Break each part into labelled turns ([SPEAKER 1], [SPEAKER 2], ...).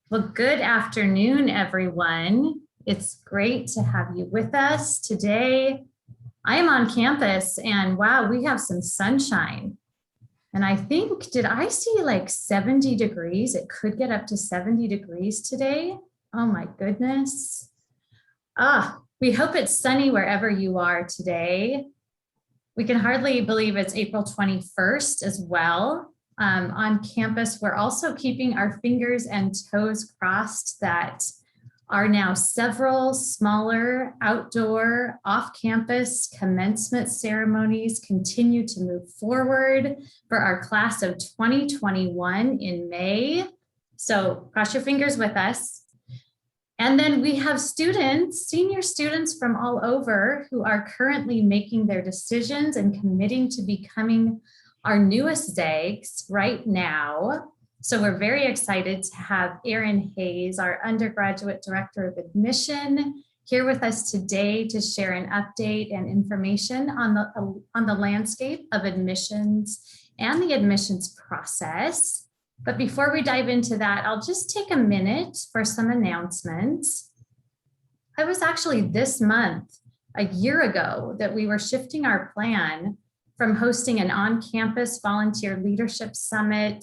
[SPEAKER 1] Well, good afternoon, everyone. It's great to have you with us today. I am on campus and wow, we have some sunshine. And I think, did I see like 70 degrees? It could get up to 70 degrees today. Oh my goodness. We hope it's sunny wherever you are today. We can hardly believe it's April 21st as well. On campus, we're also keeping our fingers and toes crossed that are now several smaller outdoor off-campus commencement ceremonies continue to move forward for our class of 2021 in May. So cross your fingers with us. And then we have students, senior students from all over who are currently making their decisions and committing to becoming our newest ZAGs right now. So we're very excited to have Erin Hayes, our undergraduate director of admission, here with us today to share an update and information on the landscape of admissions and the admissions process. But before we dive into that, I'll just take a minute for some announcements. I was actually this month, a year ago, that we were shifting our plan from hosting an on-campus volunteer leadership summit,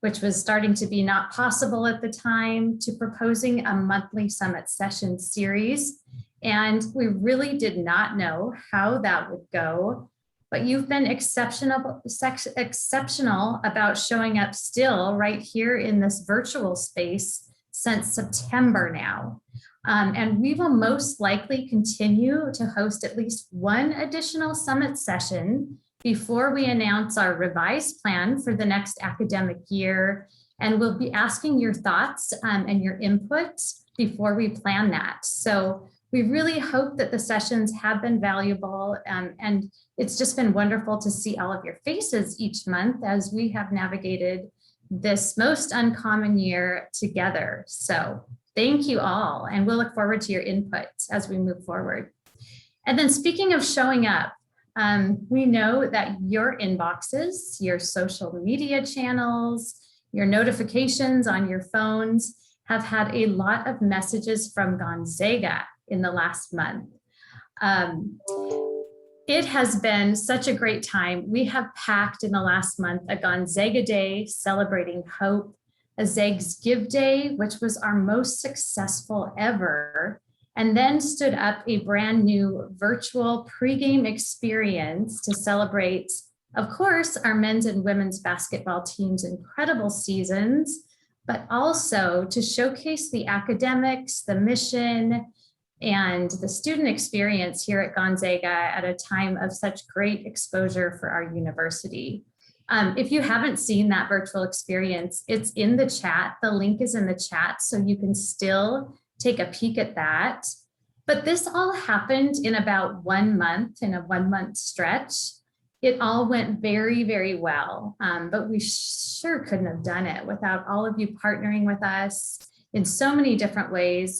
[SPEAKER 1] which was starting to be not possible at the time, to proposing a monthly summit session series. And we really did not know how that would go. But you've been exceptional about showing up still right here in this virtual space since September now. And we will most likely continue to host at least one additional summit session before we announce our revised plan for the next academic year. And we'll be asking your thoughts and your input before we plan that. So we really hope that the sessions have been valuable, and it's just been wonderful to see all of your faces each month as we have navigated this most uncommon year together. So thank you all, and we'll look forward to your input as we move forward. And then speaking of showing up, we know that your inboxes, your social media channels, your notifications on your phones have had a lot of messages from Gonzaga in the last month. It has been such a great time. We have packed in the last month a Gonzaga Day celebrating hope, a Zags Give Day, which was our most successful ever, and then stood up a brand new virtual pregame experience to celebrate, of course, our men's and women's basketball team's incredible seasons, but also to showcase the academics, the mission, and the student experience here at Gonzaga at a time of such great exposure for our university. If you haven't seen that virtual experience, it's in the chat. The link is in the chat, so you can still take a peek at that. But this all happened in about 1 month, in a 1 month stretch. It all went very, very well, but we sure couldn't have done it without all of you partnering with us in so many different ways.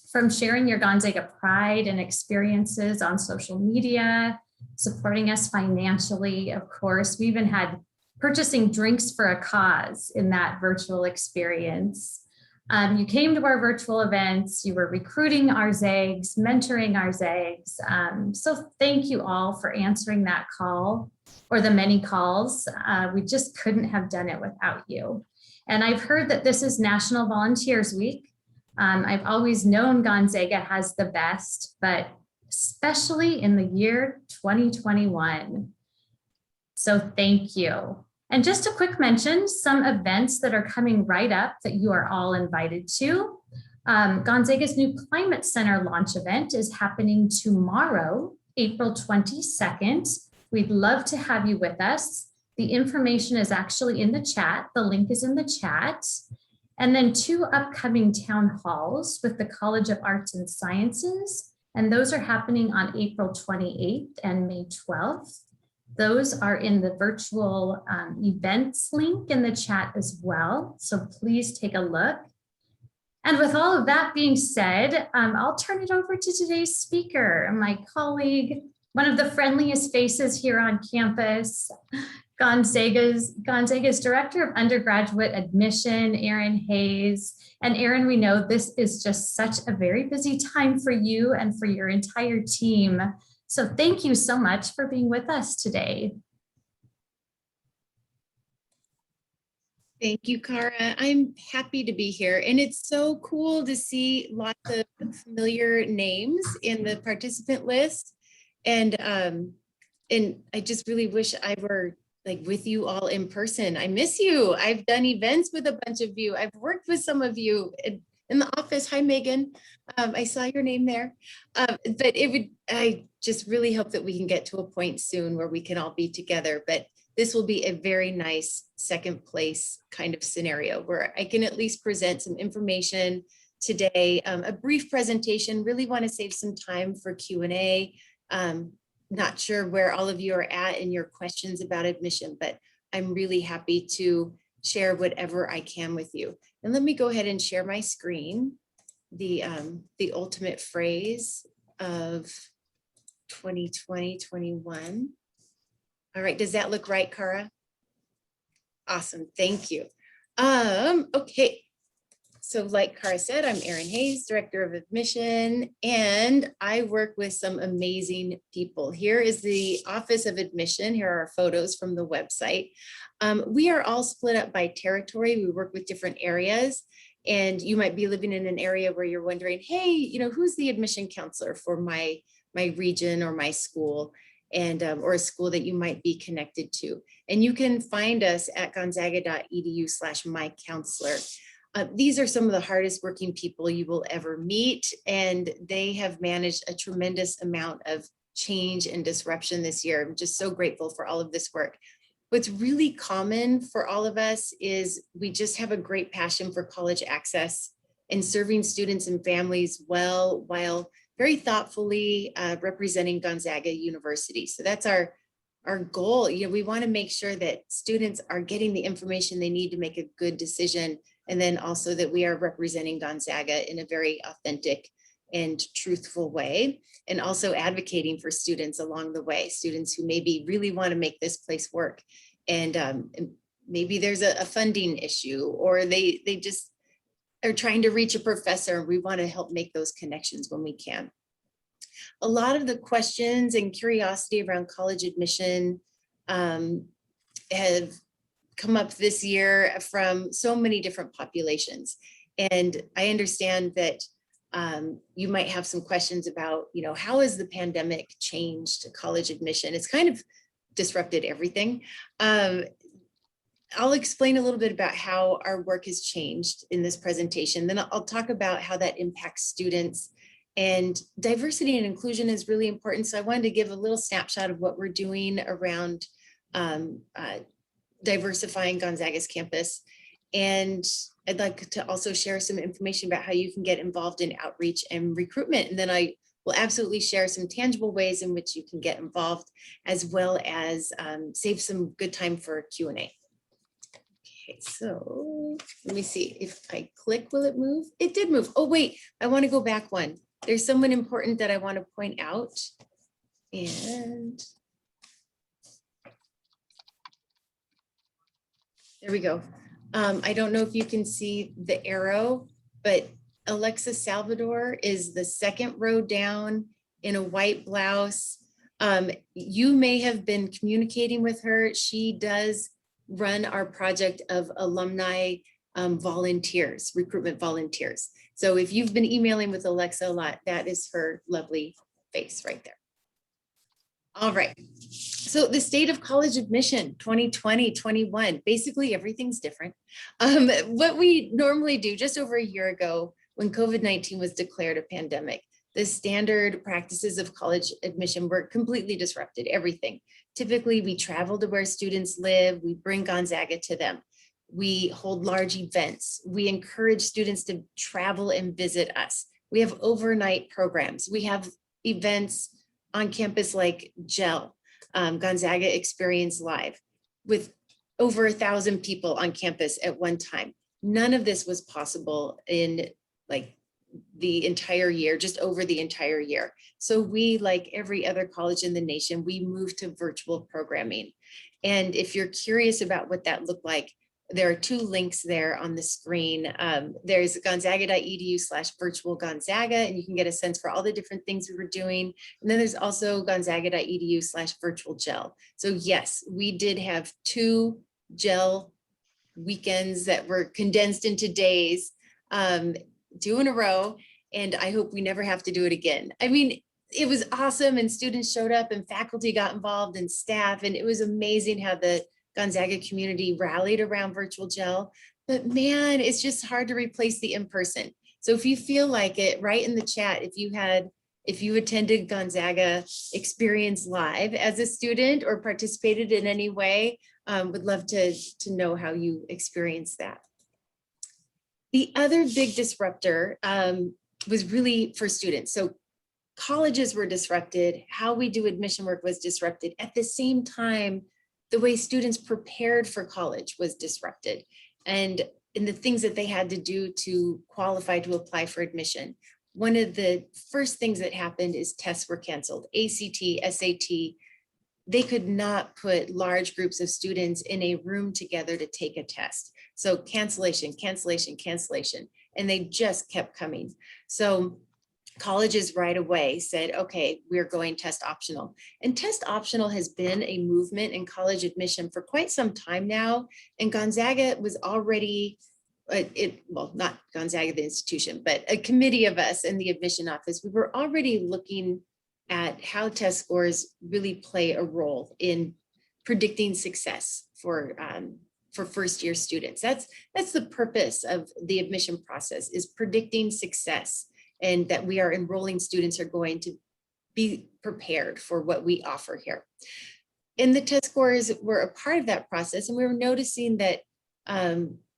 [SPEAKER 1] From sharing your Gonzaga pride and experiences on social media, supporting us financially, of course. We even had purchasing drinks for a cause in that virtual experience. You came to our virtual events, you were recruiting our ZAGs, mentoring our ZAGs. So thank you all for answering that call, or the many calls. We just couldn't have done it without you. And I've heard that this is National Volunteers Week. I've always known Gonzaga has the best, but especially in the year 2021. So thank you. And just a quick mention, some events that are coming right up that you are all invited to. Gonzaga's new Climate Center launch event is happening tomorrow, April 22nd. We'd love to have you with us. The information is actually in the chat. The link is in the chat. And then 2 upcoming town halls with the College of Arts and Sciences. And those are happening on April 28th and May 12th. Those are in the virtual events link in the chat as well. So please take a look. And with all of that being said, I'll turn it over to today's speaker, my colleague, one of the friendliest faces here on campus, Gonzaga's Director of Undergraduate Admission, Erin Hayes. And Erin, we know this is just such a very busy time for you and for your entire team. So thank you so much for being with us today.
[SPEAKER 2] Thank you, Cara. I'm happy to be here. And it's so cool to see lots of familiar names in the participant list. And I just really wish I were like with you all in person. I miss you. I've done events with a bunch of you. I've worked with some of you in the office. Hi, Megan. I saw your name there. But I just really hope that we can get to a point soon where we can all be together. But this will be a very nice second place kind of scenario where I can at least present some information today, a brief presentation. Really want to save some time for Q&A. Not sure where all of you are at in your questions about admission, but I'm really happy to share whatever I can with you. And let me go ahead and share my screen. The ultimate phrase of 2020-21. All right, does that look right, Cara? Awesome, thank you. Okay, so like Cara said, I'm Erin Hayes, Director of Admission, and I work with some amazing people. Here is the Office of Admission. Here are our photos from the website. We are all split up by territory. We work with different areas, and you might be living in an area where you're wondering, hey, you know, who's the admission counselor for my region or my school? And or a school that you might be connected to. And you can find us at gonzaga.edu/mycounselor. These are some of the hardest working people you will ever meet, and they have managed a tremendous amount of change and disruption this year. I'm just so grateful for all of this work. What's really common for all of us is we just have a great passion for college access and serving students and families well, while very thoughtfully representing Gonzaga University. So that's our goal. You know, we want to make sure that students are getting the information they need to make a good decision, and then also that we are representing Gonzaga in a very authentic and truthful way, and also advocating for students along the way, students who maybe really want to make this place work. And maybe there's a funding issue, or they just are trying to reach a professor. We want to help make those connections when we can. A lot of the questions and curiosity around college admission have come up this year from so many different populations. And I understand that you might have some questions about, you know, how has the pandemic changed college admission? It's kind of disrupted everything. I'll explain a little bit about how our work has changed in this presentation. Then I'll talk about how that impacts students. And diversity and inclusion is really important. So I wanted to give a little snapshot of what we're doing around diversifying Gonzaga's campus. And I'd like to also share some information about how you can get involved in outreach and recruitment. And then I will absolutely share some tangible ways in which you can get involved, as well as save some good time for Q&A. Okay, so let me see if I click, will it move? It did move. Oh, wait, I want to go back one. There's someone important that I want to point out. And there we go. I don't know if you can see the arrow, but Alexa Salvador is the second row down in a white blouse. You may have been communicating with her. She does run our project of alumni volunteers, recruitment volunteers. So if you've been emailing with Alexa a lot, that is her lovely face right there. All right. So the state of college admission 2020-21, basically everything's different. What we normally do just over a year ago when COVID-19 was declared a pandemic, the standard practices of college admission were completely disrupted, everything. Typically, we travel to where students live, we bring Gonzaga to them. We hold large events. We encourage students to travel and visit us. We have overnight programs. We have events on campus like GEL, Gonzaga Experience Live, with over 1,000 people on campus at one time. None of this was possible in like the entire year, just over the entire year. So we, like every other college in the nation, we moved to virtual programming. And if you're curious about what that looked like, there are two links there on the screen. There's gonzaga.edu/virtual Gonzaga, and you can get a sense for all the different things we were doing. And then there's also gonzaga.edu/virtual gel. So yes, we did have 2 gel weekends that were condensed into days, 2 in a row. And I hope we never have to do it again. I mean, it was awesome, and students showed up and faculty got involved and staff, and it was amazing how the Gonzaga community rallied around virtual gel. But man, it's just hard to replace the in-person. So if you feel like it, write in the chat if you attended Gonzaga Experience Live as a student or participated in any way. Would love to know how you experienced that. The other big disruptor was really for students. So colleges were disrupted, how we do admission work was disrupted. At the same time, the way students prepared for college was disrupted, and the things that they had to do to qualify to apply for admission. One of the first things that happened is tests were canceled. ACT, SAT, they could not put large groups of students in a room together to take a test. So cancellation, cancellation, cancellation, and they just kept coming. So colleges right away said, okay, we're going test optional. And test optional has been a movement in college admission for quite some time now. And Gonzaga was already, well, not Gonzaga, the institution, but a committee of us in the admission office, we were already looking at how test scores really play a role in predicting success for first year students. That's the purpose of the admission process, is predicting success, and that we are enrolling students are going to be prepared for what we offer here. And the test scores were a part of that process. And we were noticing that,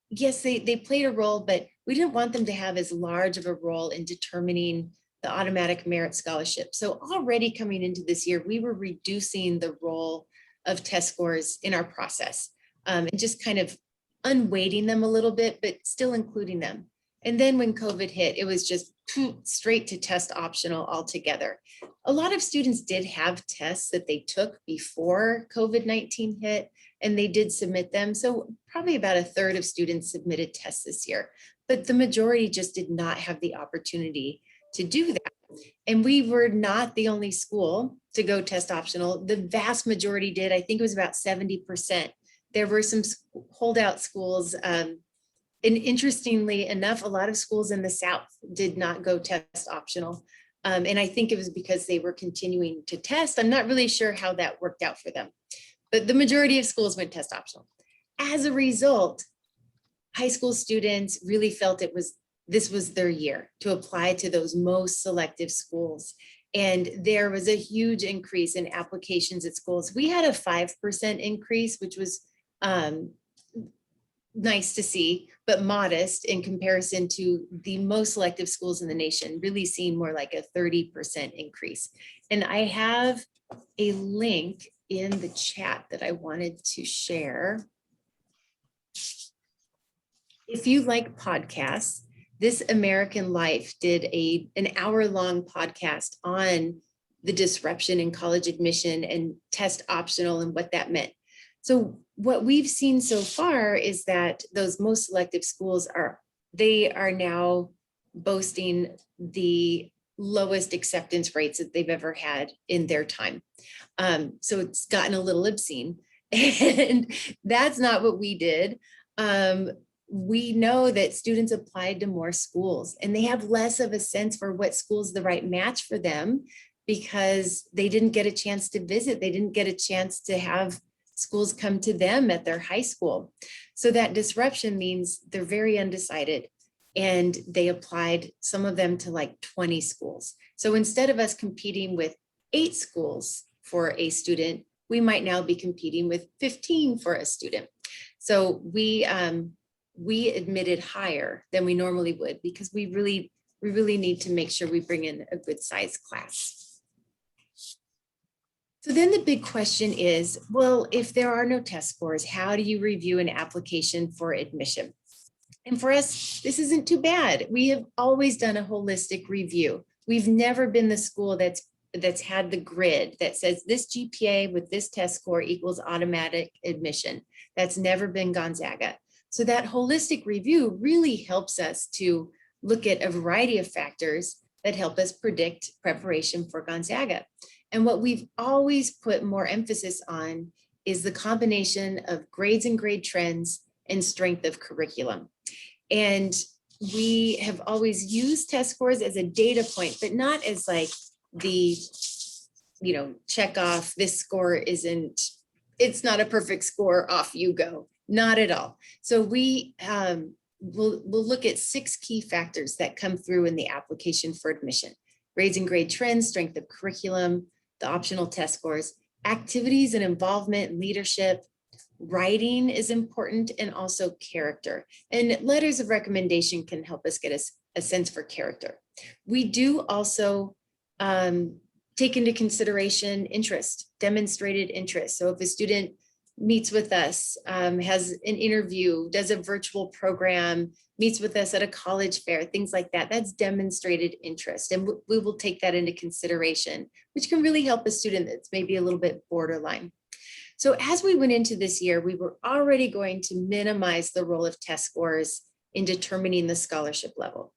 [SPEAKER 2] yes, they played a role, but we didn't want them to have as large of a role in determining the automatic merit scholarship. So already coming into this year, we were reducing the role of test scores in our process, and just kind of unweighting them a little bit, but still including them. And then when COVID hit, it was just straight to test optional altogether. A lot of students did have tests that they took before COVID-19 hit, and they did submit them. So probably about a third of students submitted tests this year, but the majority just did not have the opportunity to do that. And we were not the only school to go test optional. The vast majority did. I think it was about 70%. There were some holdout schools, and interestingly enough, a lot of schools in the South did not go test optional. And I think it was because they were continuing to test. I'm not really sure how that worked out for them, but the majority of schools went test optional. As a result, high school students really felt this was their year to apply to those most selective schools. And there was a huge increase in applications at schools. We had a 5% increase, which was nice to see, but modest in comparison to the most selective schools in the nation, really seeing more like a 30% increase. And I have a link in the chat that I wanted to share. If you like podcasts, This American Life did an hour-long podcast on the disruption in college admission and test optional and what that meant. So what we've seen so far is that those most selective schools are now boasting the lowest acceptance rates that they've ever had in their time. So it's gotten a little obscene, and that's not what we did. We know that students applied to more schools, and they have less of a sense for what school's the right match for them because they didn't get a chance to visit. They didn't get a chance to have schools come to them at their high school. So that disruption means they're very undecided, and they applied, some of them, to like 20 schools. So instead of us competing with 8 schools for a student, we might now be competing with 15 for a student. So we admitted higher than we normally would because we really need to make sure we bring in a good sized class. So then the big question is, well, if there are no test scores, how do you review an application for admission? And for us, this isn't too bad. We have always done a holistic review. We've never been the school that's that's had the grid that says this GPA with this test score equals automatic admission. That's never been Gonzaga. So that holistic review really helps us to look at a variety of factors that help us predict preparation for Gonzaga. And what we've always put more emphasis on is the combination of grades and grade trends and strength of curriculum. And we have always used test scores as a data point, but not as like the, check off, this score isn't, it's not a perfect score, off you go. Not at all. So we'll look at 6 key factors that come through in the application for admission: grades and grade trends, strength of curriculum, the optional test scores, activities and involvement, leadership, writing is important, and also character. And letters of recommendation can help us get a sense for character. We do also take into consideration interest, demonstrated interest. So if a student meets with us, has an interview, does a virtual program, meets with us at a college fair, things like that, that's demonstrated interest. And we will take that into consideration, which can really help a student that's maybe a little bit borderline. So as we went into this year, we were already going to minimize the role of test scores in determining the scholarship level.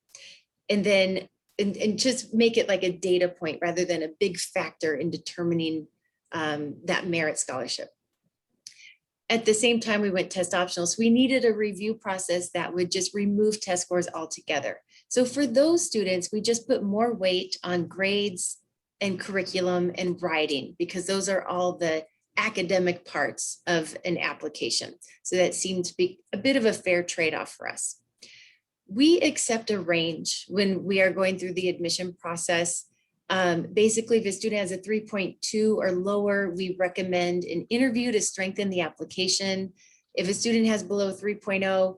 [SPEAKER 2] And then and just make it like a data point rather than a big factor in determining that merit scholarship. At the same time, we went test optional. So we needed a review process that would just remove test scores altogether. So for those students, we just put more weight on grades and curriculum and writing, because those are all the academic parts of an application. So that seemed to be a bit of a fair trade-off for us. We accept a range when we are going through the admission process. Basically, if a student has a 3.2 or lower, we recommend an interview to strengthen the application. If a student has below 3.0,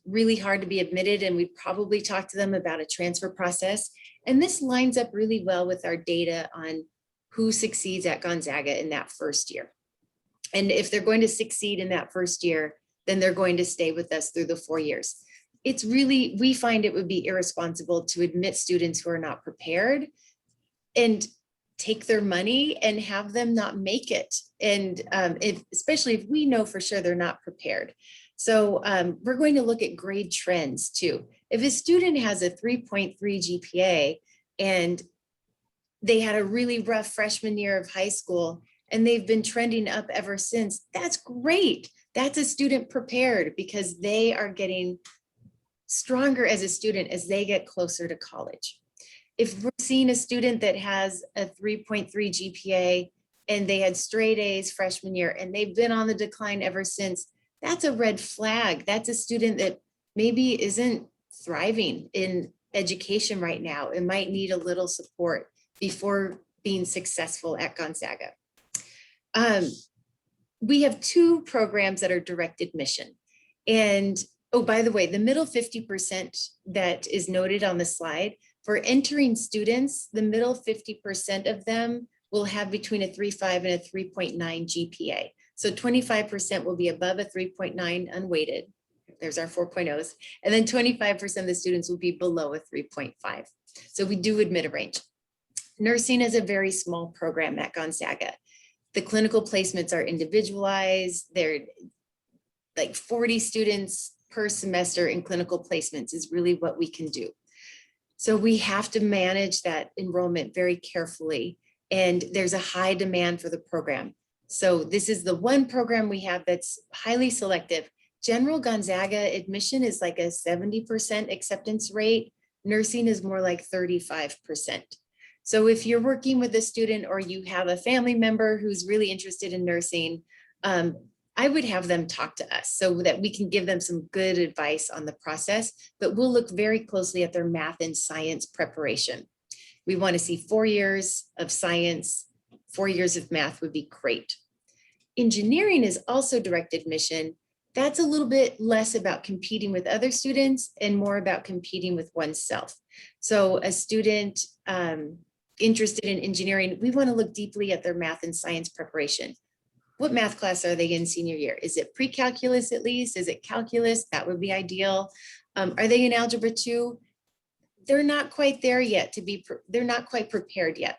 [SPEAKER 2] really hard to be admitted, and we'd probably talk to them about a transfer process. And this lines up really well with our data on who succeeds at Gonzaga in that first year. And if they're going to succeed in that first year, then they're going to stay with us through the 4 years. It's really, we find it would be irresponsible to admit students who are not prepared and take their money and have them not make it. And especially if we know for sure they're not prepared. So we're going to look at grade trends too. If a student has a 3.3 GPA and they had a really rough freshman year of high school and they've been trending up ever since, that's great. That's a student prepared, because they are getting stronger as a student as they get closer to college. If we're seeing a student that has a 3.3 GPA and they had straight A's freshman year and they've been on the decline ever since, that's a red flag. That's a student that maybe isn't thriving in education right now and might need a little support before being successful at Gonzaga. We have 2 programs that are direct admission. And oh, by the way, the middle 50% that is noted on the slide, for entering students, the middle 50% of them will have between a 3.5 and a 3.9 GPA. So 25% will be above a 3.9 unweighted. There's our 4.0s. And then 25% of the students will be below a 3.5. So we do admit a range. Nursing is a very small program at Gonzaga. The clinical placements are individualized. They're like 40 students per semester in clinical placements is really what we can do. So we have to manage that enrollment very carefully, and there's a high demand for the program. So this is the one program we have that's highly selective. General Gonzaga admission is like a 70% acceptance rate. Nursing is more like 35%. So if you're working with a student or you have a family member who's really interested in nursing, I would have them talk to us so that we can give them some good advice on the process, but we'll look very closely at their math and science preparation. We want to see 4 years of science, 4 years of math would be great. Engineering is also direct admission. That's a little bit less about competing with other students and more about competing with oneself. So a student interested in engineering, we want to look deeply at their math and science preparation. What math class are they in senior year? Is it pre-calculus at least? Is it calculus? That would be ideal. Are they in algebra 2? They're not quite there yet they're not quite prepared yet.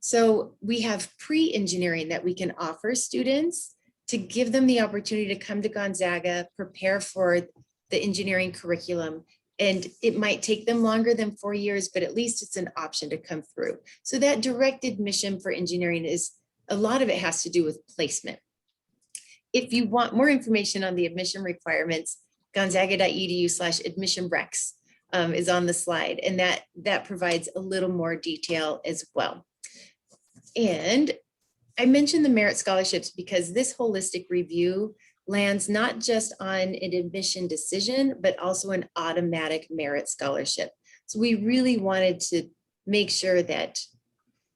[SPEAKER 2] So we have pre-engineering that we can offer students to give them the opportunity to come to Gonzaga, prepare for the engineering curriculum. And it might take them longer than 4 years, but at least it's an option to come through. So that direct admission for engineering is, a lot of it has to do with placement. If you want more information on the admission requirements, gonzaga.edu/admission recs is on the slide, and that provides a little more detail as well. And I mentioned the merit scholarships because this holistic review lands not just on an admission decision, but also an automatic merit scholarship. So we really wanted to make sure that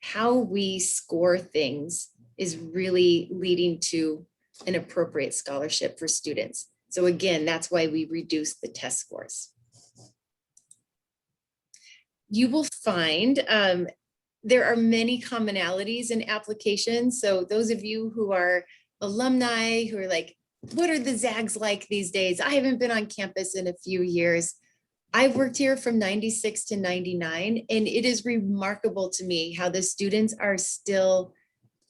[SPEAKER 2] how we score things is really leading to an appropriate scholarship for students. So again, that's why we reduced the test scores. You will find there are many commonalities in applications. So those of you who are alumni, who are like, what are the Zags like these days? I haven't been on campus in a few years. I've worked here from 96 to 99, and it is remarkable to me how the students are still,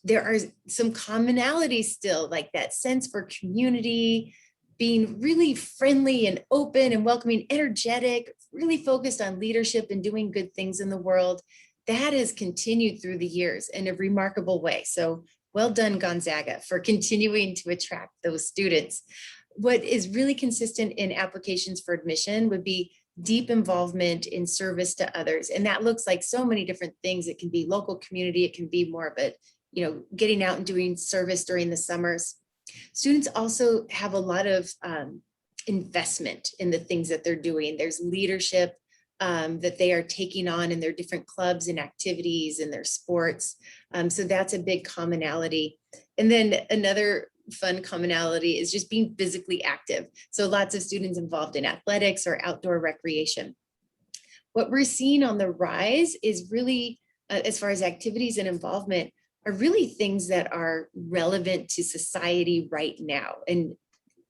[SPEAKER 2] there are some commonalities still, like that sense for community, being really friendly and open and welcoming, energetic, really focused on leadership and doing good things in the world. That has continued through the years in a remarkable way. So well done, Gonzaga, for continuing to attract those students. What is really consistent in applications for admission would be deep involvement in service to others. And that looks like so many different things. It can be local community. It can be more of a, getting out and doing service during the summers. Students also have a lot of investment in the things that they're doing. There's leadership that they are taking on in their different clubs and activities and their sports. So that's a big commonality. And then another fun commonality is just being physically active. So lots of students involved in athletics or outdoor recreation. What we're seeing on the rise is really, as far as activities and involvement, are really things that are relevant to society right now and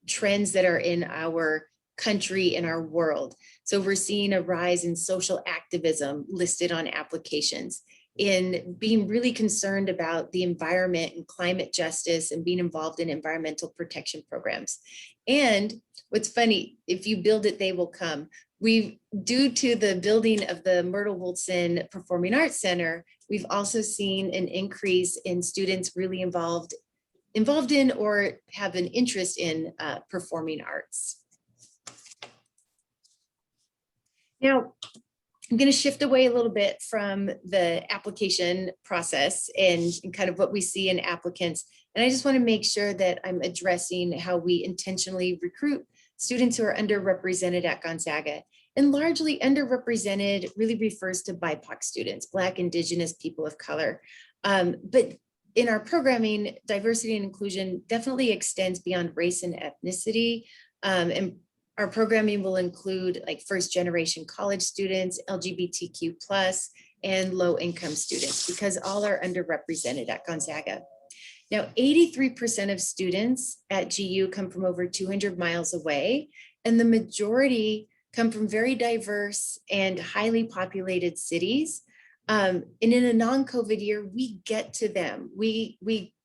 [SPEAKER 2] trends that are in our country and our world. So we're seeing a rise in social activism listed on applications, in being really concerned about the environment and climate justice and being involved in environmental protection programs. And what's funny, if you build it, they will come. Due to the building of the Myrtle Woolson Performing Arts Center, we've also seen an increase in students really involved in or have an interest in performing arts. Now, I'm going to shift away a little bit from the application process and kind of what we see in applicants. And I just want to make sure that I'm addressing how we intentionally recruit students who are underrepresented at Gonzaga. And largely underrepresented really refers to BIPOC students, Black, Indigenous, people of color. But in our programming, diversity and inclusion definitely extends beyond race and ethnicity. And our programming will include like first generation college students, LGBTQ+, and low income students, because all are underrepresented at Gonzaga. Now, 83% of students at GU come from over 200 miles away, and the majority come from very diverse and highly populated cities. And in a non-COVID year, we get to them. We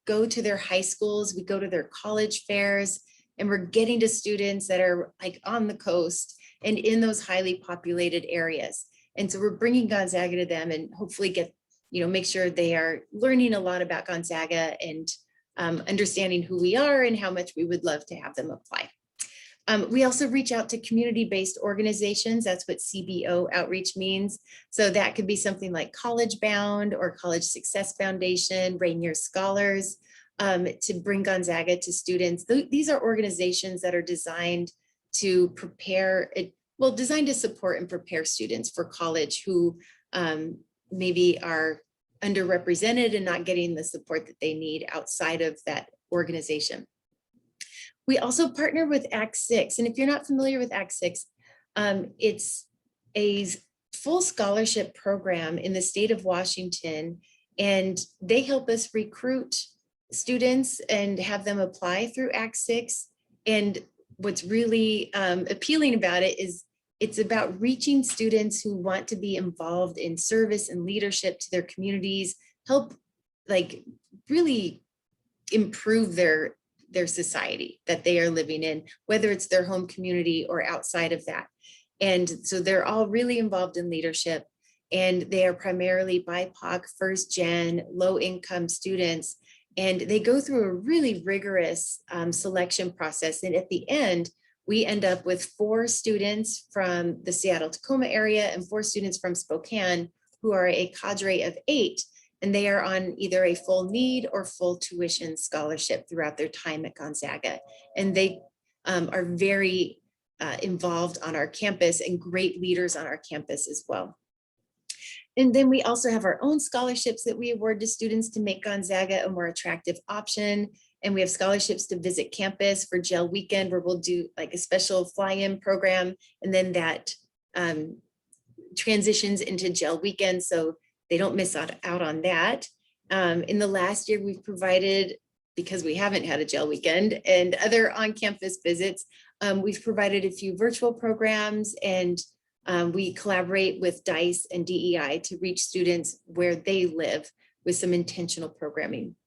[SPEAKER 2] go to their high schools, we go to their college fairs, and we're getting to students that are like on the coast and in those highly populated areas. And so we're bringing Gonzaga to them and hopefully make sure they are learning a lot about Gonzaga and understanding who we are and how much we would love to have them apply. We also reach out to community-based organizations. That's what CBO outreach means. So that could be something like College Bound or College Success Foundation, Rainier Scholars, to bring Gonzaga to students. These are organizations that are designed to designed to support and prepare students for college who maybe are underrepresented and not getting the support that they need outside of that organization. We also partner with Act 6. And if you're not familiar with Act 6, it's a full scholarship program in the state of Washington, and they help us recruit students and have them apply through Act 6. And what's really appealing about it is it's about reaching students who want to be involved in service and leadership to their communities, help like really improve their society that they are living in, whether it's their home community or outside of that. And so they're all really involved in leadership, and they are primarily BIPOC, first gen, low income students. And they go through a really rigorous selection process. And at the end, we end up with 4 students from the Seattle-Tacoma area and 4 students from Spokane who are a cadre of 8. And they are on either a full need or full tuition scholarship throughout their time at Gonzaga. And they are very involved on our campus and great leaders on our campus as well. And then we also have our own scholarships that we award to students to make Gonzaga a more attractive option. And we have scholarships to visit campus for Gel Weekend, where we'll do like a special fly-in program. And then that transitions into Gel Weekend, so they don't miss out on that. In the last year, we've provided, because we haven't had a Gel Weekend and other on-campus visits, we've provided a few virtual programs, and we collaborate with DICE and DEI to reach students where they live with some intentional programming.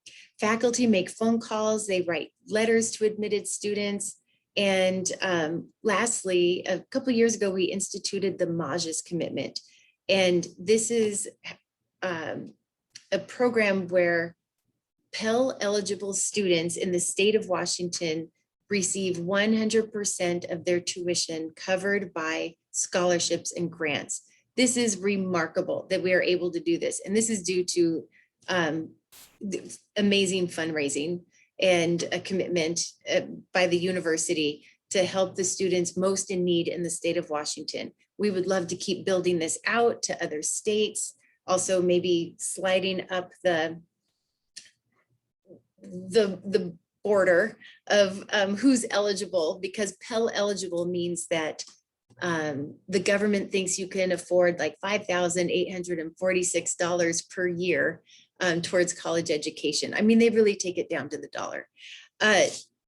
[SPEAKER 2] Faculty make phone calls, they write letters to admitted students. And lastly, a couple of years ago, we instituted the Majus Commitment. And this is a program where Pell eligible students in the state of Washington receive 100% of their tuition covered by scholarships and grants. This is remarkable that we are able to do this. And this is due to amazing fundraising and a commitment by the university to help the students most in need in the state of Washington. We would love to keep building this out to other states, also maybe sliding up the border of who's eligible, because Pell eligible means that the government thinks you can afford like $5,846 per year towards college education. I mean, they really take it down to the dollar.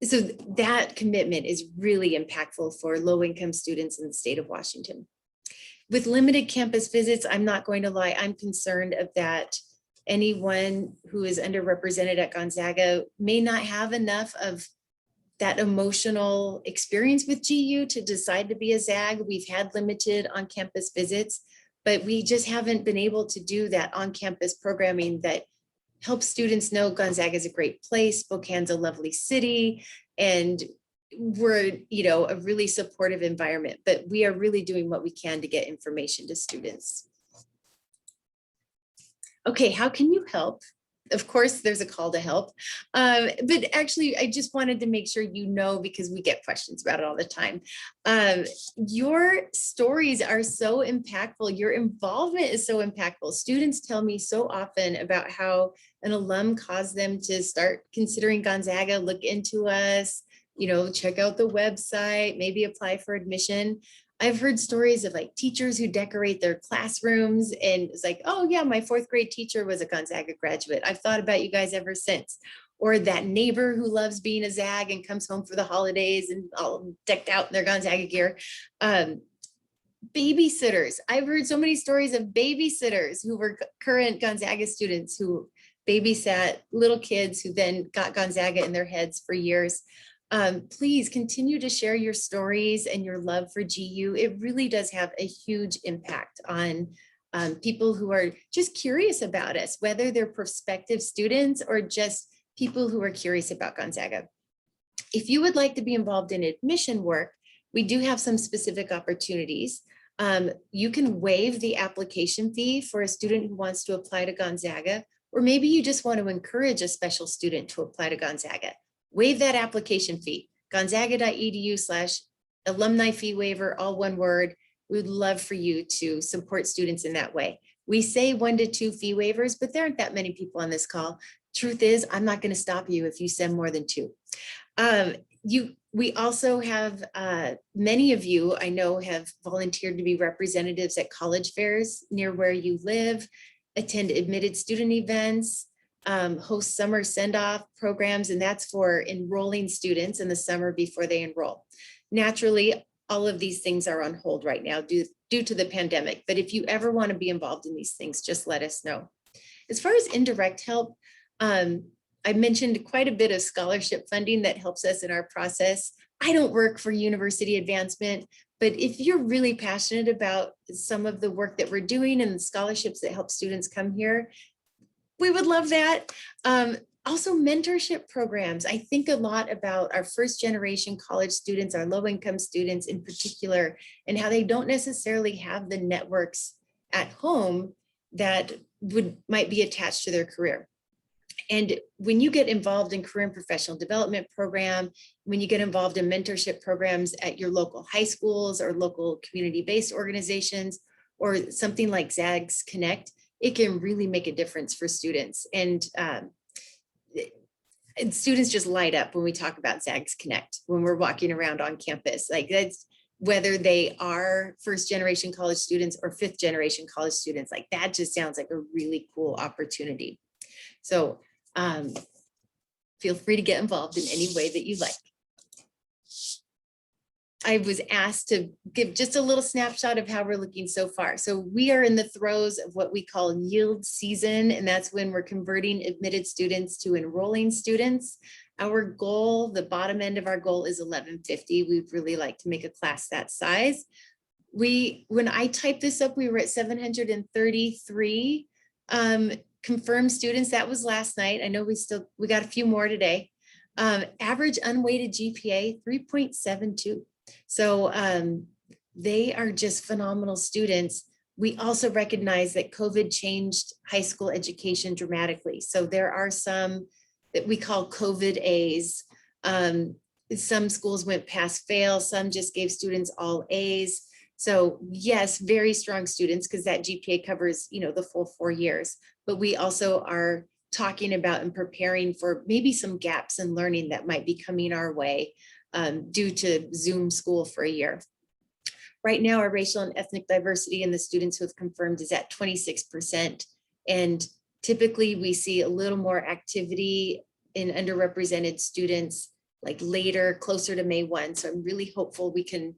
[SPEAKER 2] So that commitment is really impactful for low-income students in the state of Washington. With limited campus visits, I'm not going to lie, I'm concerned of that. Anyone who is underrepresented at Gonzaga may not have enough of that emotional experience with GU to decide to be a ZAG. We've had limited on-campus visits, but we just haven't been able to do that on-campus programming that helps students know Gonzaga is a great place, Spokane's a lovely city, and we're, a really supportive environment, but we are really doing what we can to get information to students. Okay, how can you help? Of course, there's a call to help, but actually, I just wanted to make sure you know, because we get questions about it all the time. Your stories are so impactful. Your involvement is so impactful. Students tell me so often about how an alum caused them to start considering Gonzaga, look into us, check out the website, maybe apply for admission. I've heard stories of like teachers who decorate their classrooms, and it's like, oh yeah, my 4th grade teacher was a Gonzaga graduate. I've thought about you guys ever since. Or that neighbor who loves being a ZAG and comes home for the holidays and all decked out in their Gonzaga gear. Babysitters. I've heard so many stories of babysitters who were current Gonzaga students who babysat little kids who then got Gonzaga in their heads for years. Please continue to share your stories and your love for GU. It really does have a huge impact on people who are just curious about us, whether they're prospective students or just people who are curious about Gonzaga. If you would like to be involved in admission work, we do have some specific opportunities. You can waive the application fee for a student who wants to apply to Gonzaga, or maybe you just want to encourage a special student to apply to Gonzaga. Waive that application fee, gonzaga.edu/alumni fee waiver, all one word. We would love for you to support students in that way. We say 1 to 2 fee waivers, but there aren't that many people on this call. Truth is, I'm not going to stop you if you send more than 2. We also have, many of you I know have volunteered to be representatives at college fairs near where you live, attend admitted student events, host summer send-off programs, and that's for enrolling students in the summer before they enroll. Naturally, all of these things are on hold right now due to the pandemic, but if you ever want to be involved in these things, just let us know. As far as indirect help, I mentioned quite a bit of scholarship funding that helps us in our process. I don't work for university advancement, but if you're really passionate about some of the work that we're doing and the scholarships that help students come here, we would love that. Also mentorship programs. I think a lot about our first generation college students, our low income students in particular, and how they don't necessarily have the networks at home that might be attached to their career. And when you get involved in career and professional development program, when you get involved in mentorship programs at your local high schools or local community-based organizations, or something like Zags Connect, it can really make a difference for students. And students just light up when we talk about Zags Connect, when we're walking around on campus. Like, that's whether they are first generation college students or fifth generation college students, like that just sounds like a really cool opportunity. So feel free to get involved in any way that you like. I was asked to give just a little snapshot of how we're looking so far. So we are in the throes of what we call yield season, and that's when we're converting admitted students to enrolling students. Our goal, the bottom end of our goal, is 1150. We'd really like to make a class that size. When I typed this up, we were at 733 confirmed students. That was last night. I know we got a few more today. Average unweighted GPA 3.72. So they are just phenomenal students. We also recognize that COVID changed high school education dramatically. So there are some that we call COVID A's. Some schools went pass fail, some just gave students all A's. So yes, very strong students, because that GPA covers, the full 4 years. But we also are talking about and preparing for maybe some gaps in learning that might be coming our way due to Zoom school for a year. Right now, our racial and ethnic diversity in the students who have confirmed is at 26%. And typically we see a little more activity in underrepresented students like later, closer to May 1. So I'm really hopeful we can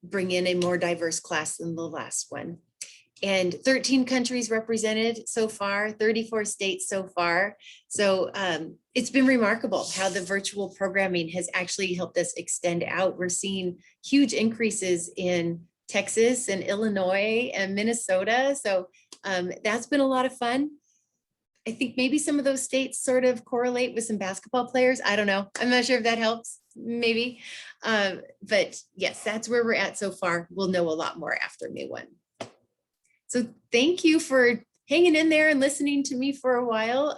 [SPEAKER 2] bring in a more diverse class than the last one. And 13 countries represented so far, 34 states so far. So it's been remarkable how the virtual programming has actually helped us extend out. We're seeing huge increases in Texas and Illinois and Minnesota. So that's been a lot of fun. I think maybe some of those states sort of correlate with some basketball players. I don't know. I'm not sure if that helps, maybe. But yes, that's where we're at so far. We'll know a lot more after May 1. So thank you for hanging in there and listening to me for a while.